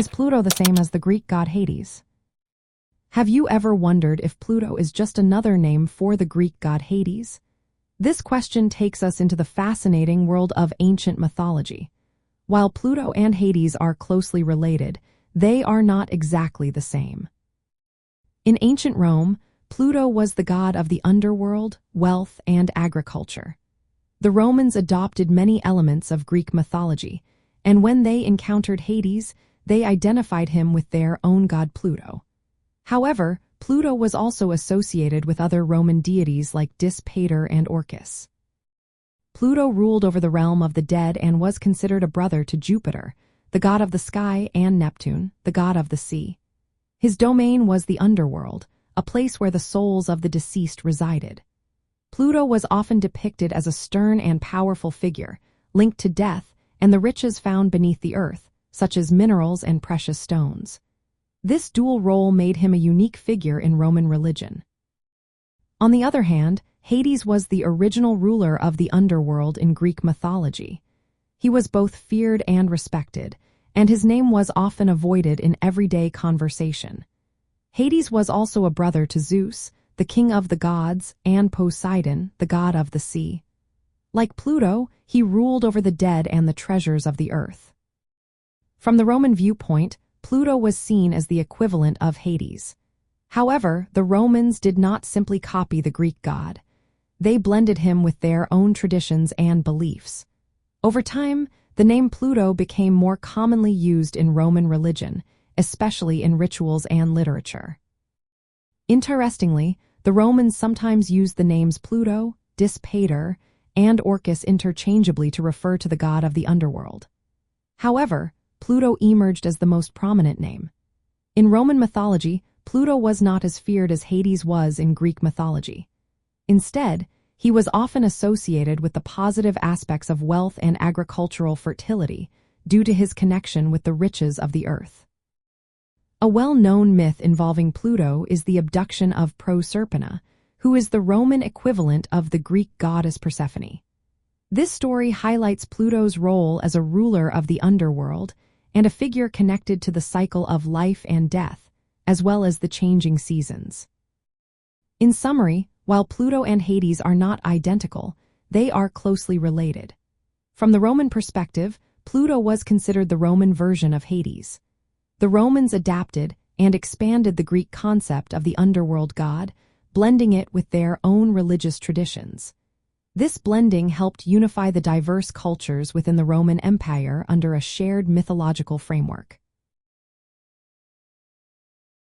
Is Pluto the same as the Greek god Hades? Have you ever wondered if Pluto is just another name for the Greek god Hades? This question takes us into the fascinating world of ancient mythology. While Pluto and Hades are closely related, they are not exactly the same. In ancient Rome, Pluto was the god of the underworld, wealth, and agriculture. The Romans adopted many elements of Greek mythology, and when they encountered Hades, they identified him with their own god Pluto. However, Pluto was also associated with other Roman deities like Pater and Orcus. Pluto ruled over the realm of the dead and was considered a brother to Jupiter, the god of the sky, and Neptune, the god of the sea. His domain was the underworld, a place where the souls of the deceased resided. Pluto was often depicted as a stern and powerful figure, linked to death and the riches found beneath the earth, such as minerals and precious stones. This dual role made him a unique figure in Roman religion. On the other hand, Hades was the original ruler of the underworld in Greek mythology. He was both feared and respected, and his name was often avoided in everyday conversation. Hades was also a brother to Zeus, the king of the gods, and Poseidon, the god of the sea. Like Pluto, he ruled over the dead and the treasures of the earth. From the Roman viewpoint, Pluto was seen as the equivalent of Hades. However, the Romans did not simply copy the Greek god. They blended him with their own traditions and beliefs. Over time, the name Pluto became more commonly used in Roman religion, especially in rituals and literature. Interestingly, the Romans sometimes used the names Pluto, Pater, and Orcus interchangeably to refer to the god of the underworld. However, Pluto emerged as the most prominent name. In Roman mythology, Pluto was not as feared as Hades was in Greek mythology. Instead, he was often associated with the positive aspects of wealth and agricultural fertility due to his connection with the riches of the earth. A well-known myth involving Pluto is the abduction of Proserpina, who is the Roman equivalent of the Greek goddess Persephone. This story highlights Pluto's role as a ruler of the underworld and a figure connected to the cycle of life and death, as well as the changing seasons. In summary, while Pluto and Hades are not identical, they are closely related. From the Roman perspective, Pluto was considered the Roman version of Hades. The Romans adapted and expanded the Greek concept of the underworld god, blending it with their own religious traditions. This blending helped unify the diverse cultures within the Roman Empire under a shared mythological framework.